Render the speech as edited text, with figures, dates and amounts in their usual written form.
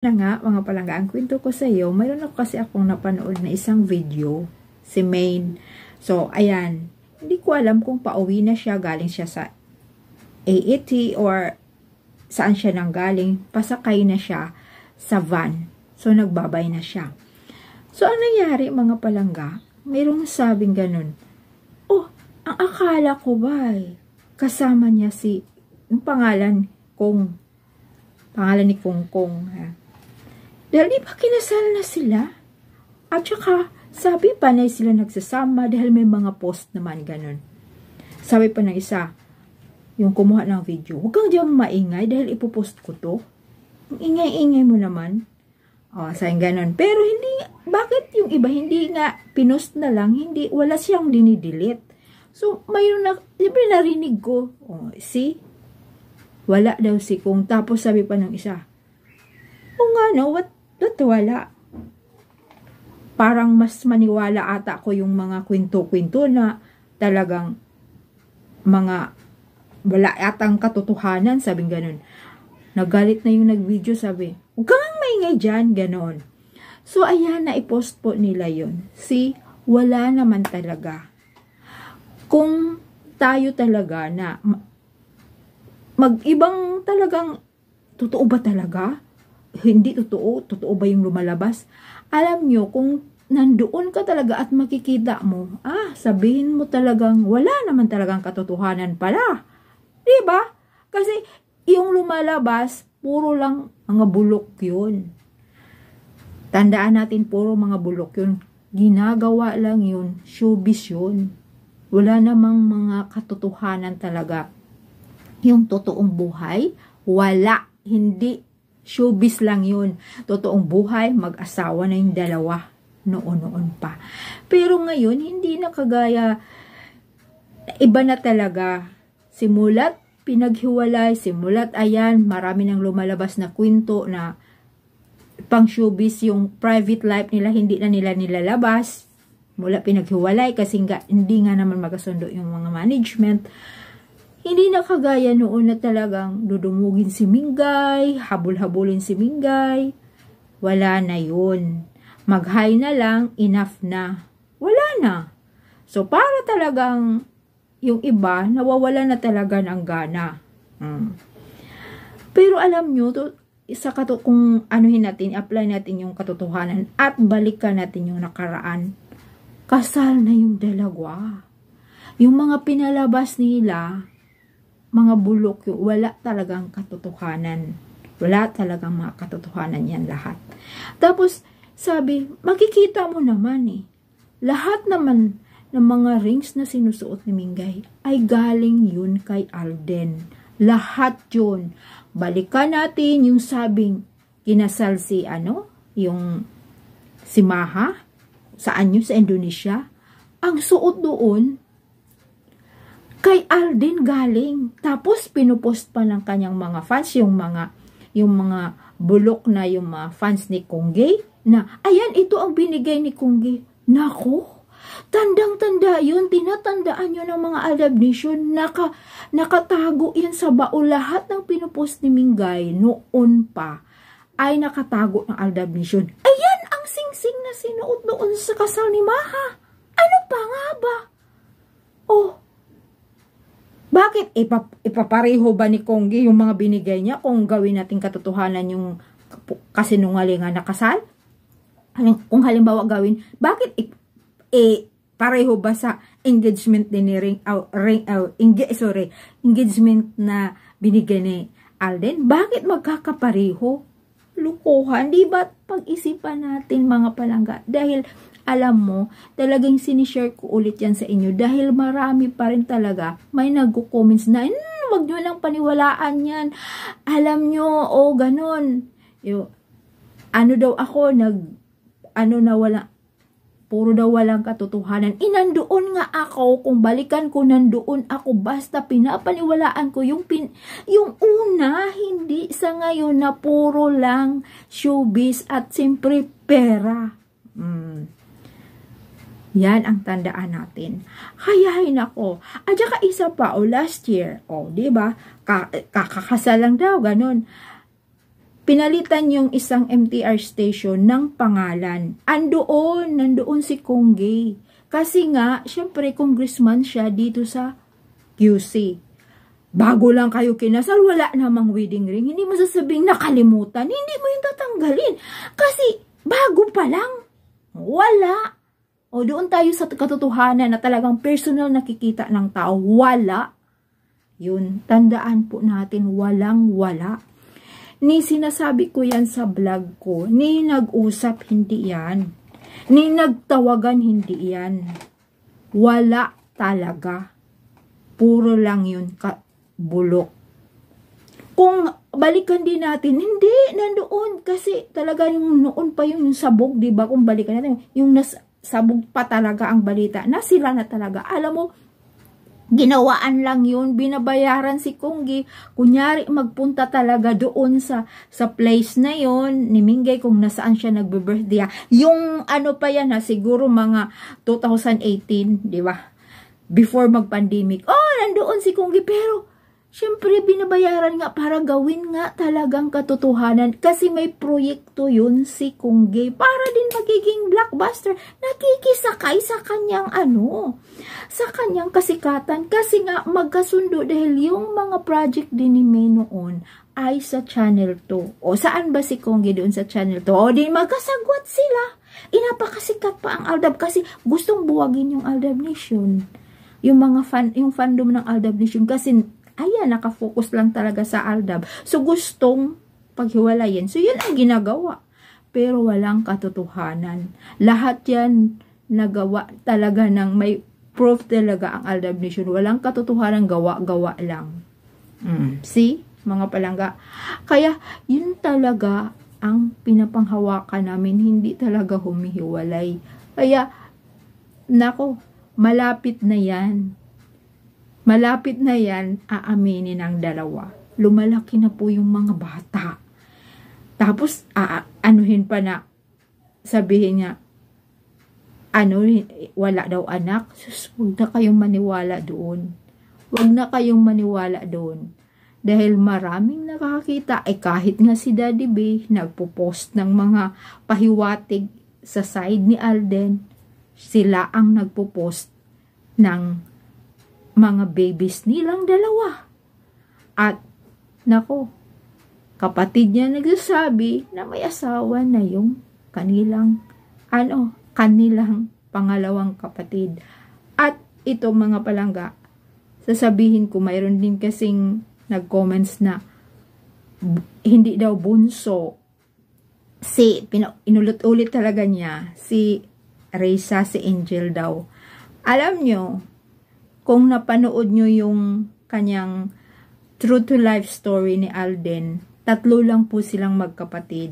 Na nga, mga palangga, ang kwento ko sa iyo, mayroon ako kasi akong napanood na isang video, si Maine. So, ayan, hindi ko alam kung pauwi na siya, galing siya sa AET or saan siya nanggaling, pasakay na siya sa van. So, nagbabay na siya. So, ang nangyari, mga palangga, mayroong sabing ganun, oh, ang akala ko ba, kasama niya yung pangalan ni Kongkong, ha? Dahil di ba kinasal na sila? At saka, sabi pa na sila nagsasama dahil may mga post naman ganun. Sabi pa ng isa, yung kumuha ng video, huwag kang diyang maingay dahil ipopost ko to. Ingay-ingay mo naman. Sayang ganun. Pero hindi, bakit yung iba hindi nga pinost na lang, wala siyang dinidelete. So, mayroon na, siyempre narinig ko, see? Wala daw si Kong. Tapos sabi pa ng isa, nga no, what wala? Parang mas maniwala ata ko yung mga kwento-kwento na talagang mga wala atang katotohanan, sabing ganun. Nagalit na yung nag-video, sabi, huwag kang maingay dyan, ganon. So, ayan, na-post po nila yun. See, wala naman talaga. Kung tayo talaga na mag-ibang talagang, totoo ba talaga? Hindi totoo? Totoo ba yung lumalabas? Alam nyo, kung nandoon ka talaga at makikita mo, sabihin mo talagang wala naman talagang katotohanan pala. Diba? Kasi yung lumalabas, puro lang mga bulok yun. Tandaan natin, puro mga bulok yun. Ginagawa lang yun. Showbiz yun. Wala namang mga katotohanan talaga. Yung totoong buhay, wala. Hindi. Showbiz lang yun. Totoong buhay, mag-asawa na yung dalawa. Noon-noon pa. Pero ngayon, hindi na kagaya, iba na talaga. Simulat, pinaghiwalay. Simulat, ayan, marami nang lumalabas na kwento na pang showbiz, yung private life nila, hindi na nila nilalabas. Mula pinaghiwalay kasi hindi nga naman magkasundo yung mga management. Hindi na kagaya noon na talagang dudumugin si Mingay, habol-habulin si Mingay. Wala na yun. Mag-hi na lang, enough na. Wala na. So, para talagang yung iba, nawawala na talaga ng gana. Pero alam nyo, kung anuhin natin, apply natin yung katotohanan at balikan natin yung nakaraan. Kasal na yung dalawa. Yung mga pinalabas nila, mga bulok, wala talagang katotohanan. Wala talagang mga katotohanan yan lahat. Tapos, sabi, makikita mo naman lahat naman ng mga rings na sinusuot ni Mingay ay galing yun kay Alden. Lahat yun. Balikan natin yung sabing kinasal yung si Maha, saan yun? Sa Indonesia. Ang suot doon, kay Alden galing. Tapos pinupost pa ng kanyang mga fans, yung mga bulok na yung mga fans ni Kongge, na ayan, ito ang binigay ni Kongge. Nako, tandang-tanda yun, tinatandaan yun ng mga Aldab Nation, nakatago yan sa baul. Lahat ng pinupost ni Mingay noon pa ay nakatago ng Aldab Nation. Ayan ang singsing na sinuot noon sa kasal ni Maha. Ano pa nga ba? Bakit ipapareho ba ni Kongge yung mga binigay niya kung gawin natin katotohanan yung kasinungalingan na kasal? Kung halimbawa gawin, bakit pareho ba sa engagement din ni engagement na binigay ni Alden? Bakit magkakapareho? Lukuhan, di ba? Pag-isipan natin, mga palangga, dahil alam mo, talagang sinishare ko ulit yan sa inyo dahil marami pa rin talaga may nagko-comments na, wag nyo lang paniwalaan yan. Alam nyo, ganon. Daw ako, puro daw walang katotohanan. Nandoon nga ako, kung balikan ko, nandoon ako, basta pinapaniwalaan ko yung una, hindi sa ngayon na puro lang showbiz at siyempre pera. Yan ang tandaan natin. Hayahin ako. At saka isa pa, last year, di ba? Kakakasal lang daw, ganun. pinalitan yung isang MTR station ng pangalan. Nandoon si Kongge. Kasi nga, syempre, congressman siya dito sa QC. Bago lang kayo kinasal, wala namang wedding ring. Hindi mo sasabing nakalimutan. Hindi mo yung tatanggalin. Kasi, bago pa lang. Wala. O doon tayo sa katotohanan na talagang personal nakikita ng tao. Wala. Yun, tandaan po natin, walang-wala. Ni sinasabi ko yan sa vlog ko, ni nag-usap, hindi yan. Ni nagtawagan, hindi yan. Wala talaga. Puro lang yun, bulok. Kung balikan din natin, hindi, nandoon. Kasi talaga yung noon pa yung sabog, diba? Kung balikan natin, yung sabog pa talaga ang balita. Nasira na talaga. Alam mo, ginawaan lang yun, binabayaran si Kongge. Kunyari, magpunta talaga doon sa place na yun, ni Mingay kung nasaan siya nagbe-birthday. Yung ano pa yan siguro mga 2018, di ba? Before mag-pandemic. Oh, nandoon si Kongge, pero syempre, binabayaran nga para gawin nga talagang katotohanan. Kasi may proyekto yun si Kongge. Para din magiging blockbuster. Nakikisakay sa kanyang sa kanyang kasikatan. Kasi nga magkasundo dahil yung mga project din ni May noon ay sa Channel 2. O saan ba si Kongge doon sa Channel 2? O di magkasagwat sila. Inapakasikat pa ang Aldab kasi gustong buwagin yung Aldab Nation. Yung fandom ng Aldab Nation kasi ayan, nakafocus lang talaga sa Aldab. So, gustong paghiwalayin. So, yun ang ginagawa. Pero walang katotohanan. Lahat yan nagawa talaga ng may proof talaga ang Aldab Nation. Walang katotohanan, gawa-gawa lang. See? Mga palangga. Kaya, yun talaga ang pinapanghawakan namin. Hindi talaga humihiwalay. Kaya, nako, malapit na yan. Malapit na yan, aaminin ang dalawa. Lumalaki na po yung mga bata. Tapos, anuhin pa na, sabihin niya, wala daw anak. Sus, huwag na kayong maniwala doon. Huwag na kayong maniwala doon. Dahil maraming nakakita, kahit nga si Daddy Bay, nagpo-post ng mga pahiwatig sa side ni Alden, sila ang nagpo-post ng mga babies nilang dalawa. At, nako, kapatid niya nagsasabi na may asawa na yung kanilang pangalawang kapatid. At ito mga palangga, sasabihin ko, mayroon din kasing nag-comments na hindi daw bunso. Inulit-ulit talaga niya, si Reza, si Angel daw. Alam nyo, kung napanood nyo yung kanyang true to life story ni Alden, 3 lang po silang magkapatid.